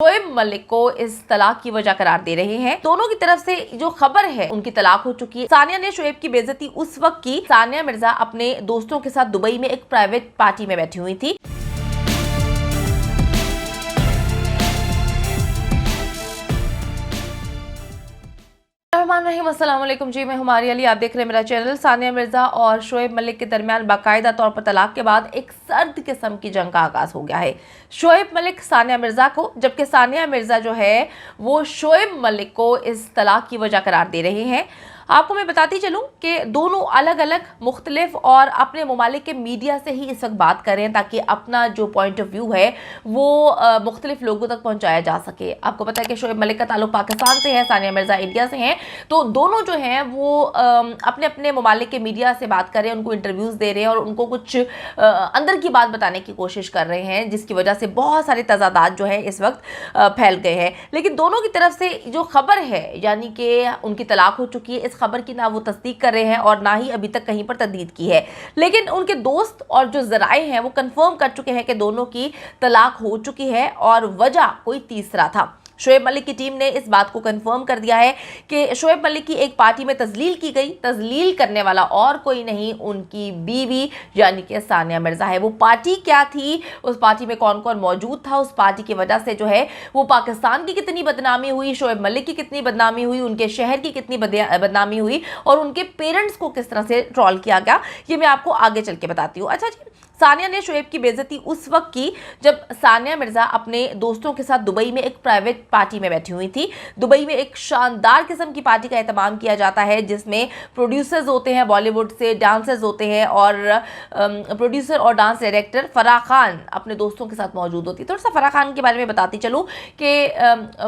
शोएब मलिक को इस तलाक की वजह करार दे रहे हैं। दोनों की तरफ से जो खबर है उनकी तलाक हो चुकी है। सानिया ने शोएब की बेइज्जती उस वक्त की, सानिया मिर्जा अपने दोस्तों के साथ दुबई में एक प्राइवेट पार्टी में बैठी हुई थी। अस्सलाम वालेकुम जी, मैं हुमारी अली, आप देख रहे हैं मेरा चैनल। सानिया मिर्जा और शोएब मलिक के दरमियान बाकायदा तौर पर तलाक के बाद एक सर्द किस्म की जंग का आगाज हो गया है। शोएब मलिक सानिया मिर्जा को, जबकि सानिया मिर्जा जो है वो शोएब मलिक को इस तलाक की वजह करार दे रहे हैं। आपको मैं बताती चलूं कि दोनों अलग अलग मुख्तलिफ और अपने ममालिक के मीडिया से ही इस वक्त बात कर रहे हैं ताकि अपना जो पॉइंट ऑफ व्यू है वो मुख्तलिफ लोगों तक पहुंचाया जा सके। आपको पता है कि शोएब मलिक का ताल्लुक पाकिस्तान से है, सानिया मिर्जा इंडिया से हैं, तो दोनों जो हैं वो अपने अपने ममालिक के मीडिया से बात कर रहे हैं, उनको इंटरव्यूज़ दे रहे हैं और उनको कुछ अंदर की बात बताने की कोशिश कर रहे हैं, जिसकी वजह से बहुत सारे तजादात जो है इस वक्त फैल गए हैं। लेकिन दोनों की तरफ से जो खबर है, यानी कि उनकी तलाक हो चुकी है, इस खबर की ना वो तस्दीक कर रहे हैं और ना ही अभी तक कहीं पर तस्दीक की है। लेकिन उनके दोस्त और जो ज़राए हैं वो कंफर्म कर चुके हैं कि दोनों की तलाक हो चुकी है और वजह कोई तीसरा था। शोएब मलिक की टीम ने इस बात को कंफर्म कर दिया है कि शोएब मलिक की एक पार्टी में तजलील की गई। तजलील करने वाला और कोई नहीं, उनकी बीवी यानी कि सानिया मिर्जा है। वो पार्टी क्या थी, उस पार्टी में कौन कौन मौजूद था, उस पार्टी की वजह से जो है वो पाकिस्तान की कितनी बदनामी हुई, शोएब मलिक की कितनी बदनामी हुई, उनके शहर की कितनी बदनामी हुई और उनके पेरेंट्स को किस तरह से ट्रॉल किया गया, ये मैं आपको आगे चल के बताती हूँ। अच्छा जी, सानिया ने शोएब की बेइज्जती उस वक्त की जब सानिया मिर्जा अपने दोस्तों के साथ दुबई में एक प्राइवेट पार्टी में बैठी हुई थी। दुबई में एक शानदार किस्म की पार्टी का एहतमाम किया जाता है जिसमें प्रोड्यूसर्स होते हैं बॉलीवुड से, डांसर्स होते हैं और प्रोड्यूसर और डांस डायरेक्टर फराह खान अपने दोस्तों के साथ मौजूद होती है। थोड़ा सा फराह खान के बारे में बताती चलूँ कि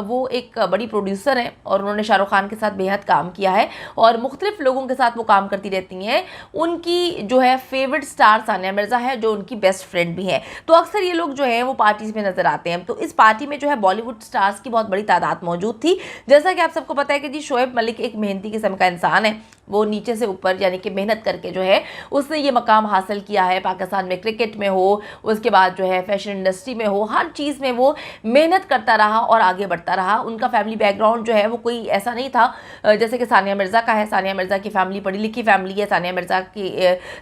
वो एक बड़ी प्रोड्यूसर हैं और उन्होंने शाहरुख खान के साथ बेहद काम किया है और मुख्तलिफ लोगों के साथ वो काम करती रहती हैं। उनकी जो है फेवरेट स्टार सानिया मिर्जा है, जो उनकी बेस्ट फ्रेंड भी है। तो अक्सर ये लोग जो है वो पार्टीज में नजर आते हैं। तो इस पार्टी में जो है बॉलीवुड स्टार्स की बहुत बड़ी तादाद मौजूद थी। जैसा कि आप सबको पता है कि जी शोएब मलिक एक मेहनती किस्म का इंसान है। वो नीचे से ऊपर यानी कि मेहनत करके जो है उसने ये मकाम हासिल किया है। पाकिस्तान में क्रिकेट में हो, उसके बाद जो है फैशन इंडस्ट्री में हो, हर चीज़ में वो मेहनत करता रहा और आगे बढ़ता रहा। उनका फैमिली बैकग्राउंड जो है वो कोई ऐसा नहीं था जैसे कि सानिया मिर्जा का है। सानिया मिर्जा की फैमिली पढ़ी लिखी फैमिली है। सानिया मिर्जा की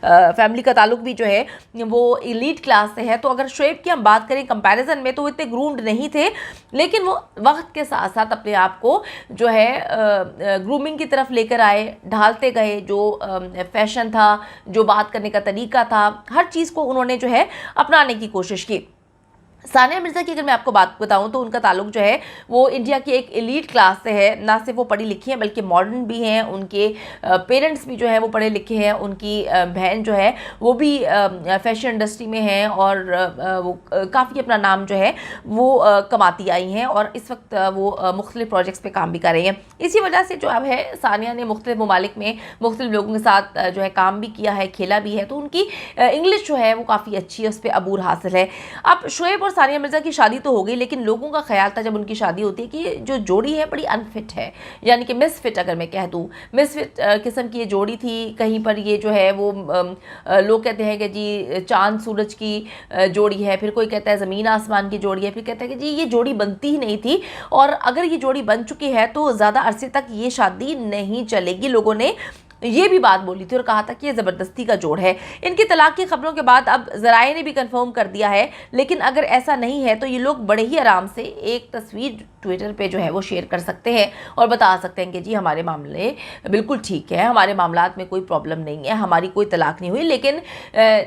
फैमिली का ताल्लुक भी जो है वो एलीट क्लास से है। तो अगर शोएब की हम बात करें कंपैरिजन में तो वो इतने ग्रूम्ड नहीं थे, लेकिन वो वक्त के साथ साथ अपने आप को जो है ग्रूमिंग की तरफ लेकर आए, ढालते गए। जो फैशन था, जो बात करने का तरीका था, हर चीज़ को उन्होंने जो है अपनाने की कोशिश की। सानिया मिर्जा की अगर मैं आपको बात बताऊं तो उनका ताल्लुक जो है वो इंडिया की एक एलीट क्लास से है। ना सिर्फ वो पढ़ी लिखी हैं बल्कि मॉडर्न भी हैं। उनके पेरेंट्स भी जो है वो पढ़े लिखे हैं। उनकी बहन जो है वो भी फैशन इंडस्ट्री में है और वो काफ़ी अपना नाम जो है वो कमाती आई हैं और इस वक्त वो मुख्तलिफ प्रोजेक्ट्स पे काम भी कर रही हैं। इसी वजह से जो अब है सानिया ने मुख्तलिफ ममालिक में मुख्तलिफ लोगों के साथ जो है काम भी किया है, खेला भी है, तो उनकी इंग्लिश जो है वो काफ़ी अच्छी है, उस पर अबूर हासिल है। अब शोएब और सानिया मिर्जा की शादी तो हो गई, लेकिन लोगों का ख्याल था जब उनकी शादी होती है कि जो जोड़ी है बड़ी अनफिट है, यानी कि मिसफिट अगर मैं कह दूँ, मिसफिट किस्म की ये जोड़ी थी। कहीं पर ये जो है वो लोग कहते हैं कि जी चांद सूरज की जोड़ी है, फिर कोई कहता है ज़मीन आसमान की जोड़ी है, फिर कहता है कि जी ये जोड़ी बनती ही नहीं थी और अगर ये जोड़ी बन चुकी है तो ज़्यादा अरसे तक ये शादी नहीं चलेगी। लोगों ने ये भी बात बोली थी और कहा था कि ये ज़बरदस्ती का जोड़ है। इनकी तलाक की खबरों के बाद अब ज़राए ने भी कंफर्म कर दिया है, लेकिन अगर ऐसा नहीं है तो ये लोग बड़े ही आराम से एक तस्वीर ट्विटर पे जो है वो शेयर कर सकते हैं और बता सकते हैं कि जी हमारे मामले बिल्कुल ठीक है, हमारे मामलात में कोई प्रॉब्लम नहीं है, हमारी कोई तलाक नहीं हुई। लेकिन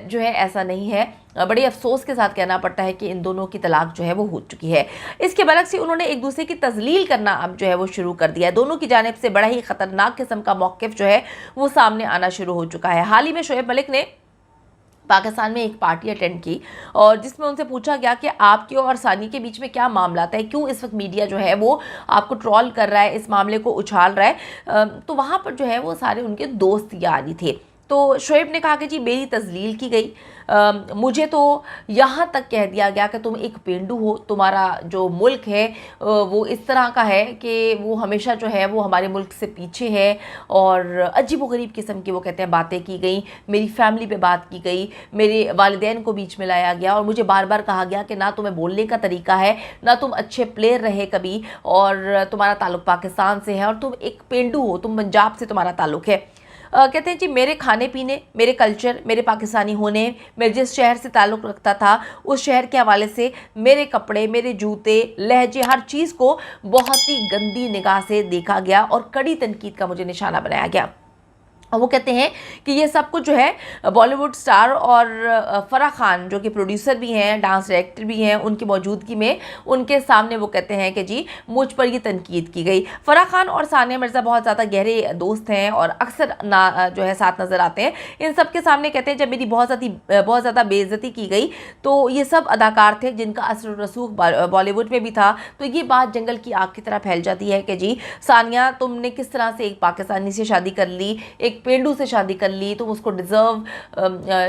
जो है ऐसा नहीं है। बड़े अफसोस के साथ कहना पड़ता है कि इन दोनों की तलाक जो है वो हो चुकी है। इसके बरक्स से उन्होंने एक दूसरे की तजलील करना अब जो है वो शुरू कर दिया है। दोनों की जानिब से बड़ा ही ख़तरनाक किस्म का मौक़िफ़ जो है वो सामने आना शुरू हो चुका है। हाल ही में शोएब मलिक ने पाकिस्तान में एक पार्टी अटेंड की और जिसमें उनसे पूछा गया कि आपके और सानी के बीच में क्या मामला है, क्यों इस वक्त मीडिया जो है वो आपको ट्रॉल कर रहा है, इस मामले को उछाल रहा है। तो वहाँ पर जो है वो सारे उनके दोस्त यारी थे। तो शोएब ने कहा कि जी मेरी तजलील की गई, मुझे तो यहाँ तक कह दिया गया कि तुम एक पेंडू हो, तुम्हारा जो मुल्क है वो इस तरह का है कि वो हमेशा जो है वो हमारे मुल्क से पीछे है, और अजीबोगरीब किस्म की वो कहते हैं बातें की गई, मेरी फैमिली पे बात की गई, मेरे वालिदैन को बीच में लाया गया और मुझे बार बार कहा गया कि ना तुम्हें बोलने का तरीका है, ना तुम अच्छे प्लेयर रहे कभी, और तुम्हारा ताल्लुक़ पाकिस्तान से है और तुम एक पेंडू हो, तुम पंजाब से तुम्हारा ताल्लुक़ है। कहते हैं जी मेरे खाने पीने, मेरे कल्चर, मेरे पाकिस्तानी होने, मैं जिस शहर से ताल्लुक़ रखता था उस शहर के हवाले से मेरे कपड़े, मेरे जूते, लहजे, हर चीज़ को बहुत ही गंदी निगाह से देखा गया और कड़ी तनकीद का मुझे निशाना बनाया गया। और वो कहते हैं कि ये सब कुछ जो है बॉलीवुड स्टार और फ़राह खान जो कि प्रोड्यूसर भी हैं, डांस डायरेक्टर भी हैं, उनकी मौजूदगी में उनके सामने वो कहते हैं कि जी मुझ पर ये तनकीद की गई। फ़राह खान और सानिया मिर्ज़ा बहुत ज़्यादा गहरे दोस्त हैं और अक्सर जो है साथ नज़र आते हैं। इन सब के सामने कहते हैं जब मेरी बहुत ज़्यादा बेइज्जती की गई तो ये सब अदाकार थे जिनका असर रसूख बॉलीवुड में भी था। तो ये बात जंगल की आग की तरह फैल जाती है कि जी सानिया तुमने किस तरह से एक पाकिस्तानी से शादी कर ली, एक पेंडू से शादी कर ली, तुम उसको डिज़र्व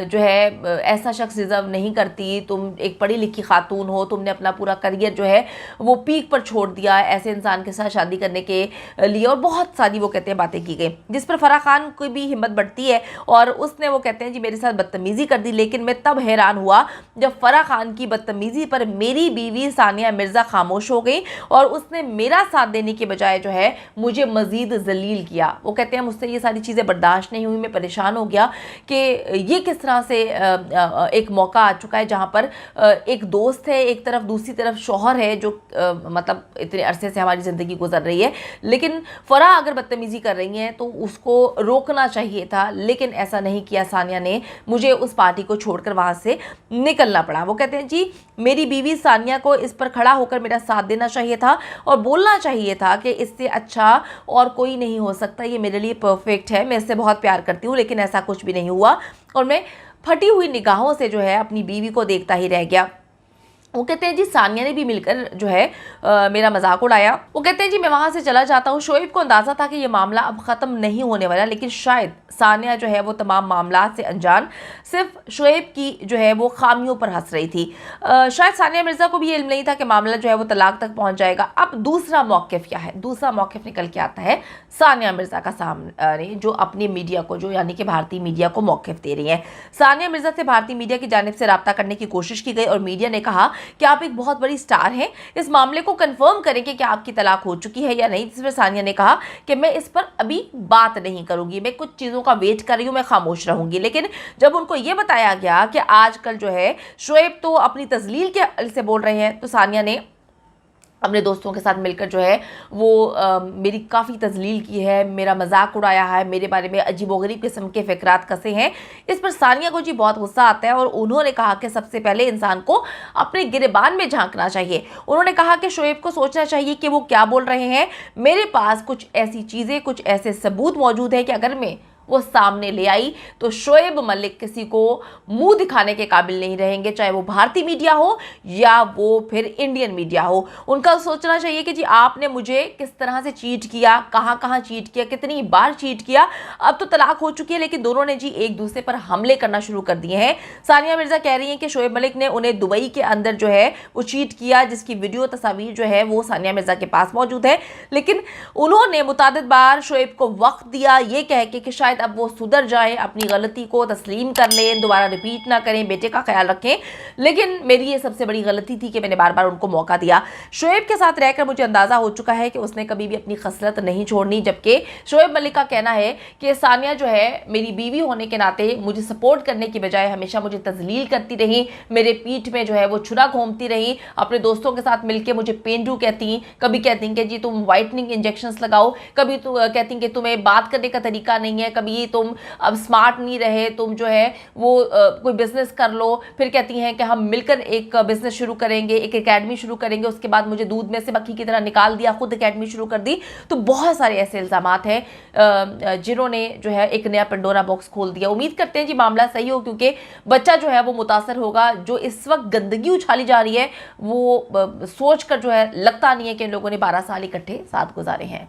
जो है ऐसा शख्स डिज़र्व नहीं करती, तुम एक पढ़ी लिखी खातून हो, तुमने अपना पूरा करियर जो है वो पीक पर छोड़ दिया ऐसे इंसान के साथ शादी करने के लिए, और बहुत सारी वो कहते हैं बातें की गई, जिस पर फ़राह खान की भी हिम्मत बढ़ती है और उसने वो कहते हैं जी मेरे साथ बदतमीज़ी कर दी। लेकिन मैं तब हैरान हुआ जब फ़राह खान की बदतमीज़ी पर मेरी बीवी सानिया मिर्ज़ा खामोश हो गई और उसने मेरा साथ देने के बजाय जो है मुझे मज़ीद जलील किया। वो कहते हैं मुझसे ये सारी चीज़ें बर्दाश्त नहीं हुई, मैं परेशान हो गया कि ये किस तरह से एक मौका आ चुका है जहाँ पर एक दोस्त है एक तरफ, दूसरी तरफ शौहर है जो मतलब इतने अरसे से हमारी ज़िंदगी गुजर रही है, लेकिन फ़राह अगर बदतमीज़ी कर रही हैं तो उसको रोकना चाहिए था, लेकिन ऐसा नहीं किया सानिया ने, मुझे उस पार्टी को छोड़कर वहाँ से निकलना पड़ा। वो कहते हैं जी मेरी बीवी सानिया को इस पर खड़ा होकर मेरा साथ देना चाहिए था और बोलना चाहिए था कि इससे अच्छा और कोई नहीं हो सकता, ये मेरे लिए परफेक्ट है, मैं इससे बहुत प्यार करती हूँ, लेकिन ऐसा कुछ भी नहीं हुआ और मैं फटी हुई निगाहों से जो है अपनी बीवी को देखता ही रह गया। वो कहते हैं जी सानिया ने भी मिलकर जो है मेरा मजाक उड़ाया। वो कहते हैं जी मैं वहाँ से चला जाता हूँ। शोएब को अंदाज़ा था कि ये मामला अब ख़त्म नहीं होने वाला, लेकिन शायद सानिया जो है वो तमाम मामला से अनजान सिर्फ शोएब की जो है वो खामियों पर हंस रही थी। शायद सानिया मिर्ज़ा को भी ये इल्म नहीं था कि मामला जो है वो तलाक तक पहुँच जाएगा। अब दूसरा मौक़िफ़ क्या है? दूसरा मौक़िफ़ निकल के आता है सानिया मिर्ज़ा का सामने, जो अपनी मीडिया को, जो यानी कि भारतीय मीडिया को मौक़िफ़ दे रही हैं। सानिया मिर्ज़ा से भारतीय मीडिया की जानिब से रब्ता करने की कोशिश की गई और मीडिया ने कहा कि आप एक बहुत बड़ी स्टार हैं, इस मामले को कंफर्म करें कि क्या आपकी तलाक हो चुकी है या नहीं। जिस पर सानिया ने कहा कि मैं इस पर अभी बात नहीं करूंगी, मैं कुछ चीज़ों का वेट कर रही हूँ, मैं खामोश रहूंगी। लेकिन जब उनको ये बताया गया कि आजकल जो है शोएब तो अपनी तजलील के से बोल रहे हैं, तो सानिया ने अपने दोस्तों के साथ मिलकर जो है वो मेरी काफ़ी तजलील की है, मेरा मजाक उड़ाया है, मेरे बारे में अजीबोगरीब किस्म के फ़िक्रात कसे हैं। इस पर सानिया को जी बहुत गुस्सा आता है और उन्होंने कहा कि सबसे पहले इंसान को अपने गिरेबान में झांकना चाहिए। उन्होंने कहा कि शोएब को सोचना चाहिए कि वो क्या बोल रहे हैं। मेरे पास कुछ ऐसी चीज़ें, कुछ ऐसे सबूत मौजूद है कि अगर मैं वो सामने ले आई तो शोएब मलिक किसी को मुंह दिखाने के काबिल नहीं रहेंगे, चाहे वो भारतीय मीडिया हो या वो फिर इंडियन मीडिया हो। उनका सोचना चाहिए कि जी आपने मुझे किस तरह से चीट किया, कहाँ कहाँ चीट किया, कितनी बार चीट किया। अब तो तलाक हो चुकी है, लेकिन दोनों ने जी एक दूसरे पर हमले करना शुरू कर दिए हैं। सानिया मिर्ज़ा कह रही हैं कि शोएब मलिक ने उन्हें दुबई के अंदर जो है वो चीट किया, जिसकी वीडियो तस्वीर जो है वो सानिया मिर्ज़ा के पास मौजूद है। लेकिन उन्होंने मुतादिद बार शोएब को वक्त दिया ये कह के कि शायद अब वो सुधर जाए, अपनी गलती को तस्लीम कर लें, दोबारा रिपीट ना करें, बेटे का ख्याल रखें। लेकिन मेरी ये सबसे बड़ी गलती थी कि मैंने बार बार उनको मौका दिया। शोएब के साथ रहकर मुझे अंदाज़ा हो चुका है कि उसने कभी भी अपनी खसलत नहीं छोड़नी, जबकि शोएब मलिक का कहना है कि सानिया जो है मेरी बीवी होने के नाते मुझे सपोर्ट करने की बजाय हमेशा मुझे तजलील करती रही, मेरे पीठ में जो है वो छुरा घूमती रही, अपने दोस्तों के साथ मिलकर मुझे पेंडू कहती, कभी कहती कि जी तुम वाइटनिंग इंजेक्शंस लगाओ, कभी तो कहती कि तुम्हें बात करने का तरीका नहीं है, कभी तुम अब स्मार्ट नहीं रहे, तुम जो है वो कोई बिजनेस कर लो, फिर कहती हैं कि हम मिलकर एक बिजनेस शुरू करेंगे, एक एकेडमी शुरू करेंगे। उसके बाद मुझे दूध में से मक्खी की तरह निकाल दिया, खुद एकेडमी शुरू कर दी। तो बहुत सारे ऐसे इल्ज़ामात हैं जिन्होंने जो है एक नया पेंडोरा बॉक्स खोल दिया। उम्मीद करते हैं जी मामला सही हो, क्योंकि बच्चा जो है वो मुतासर होगा। जो इस वक्त गंदगी उछाली जा रही है वो सोच कर जो है लगता नहीं है कि इन लोगों ने 12 साल इकट्ठे साथ गुजारे हैं।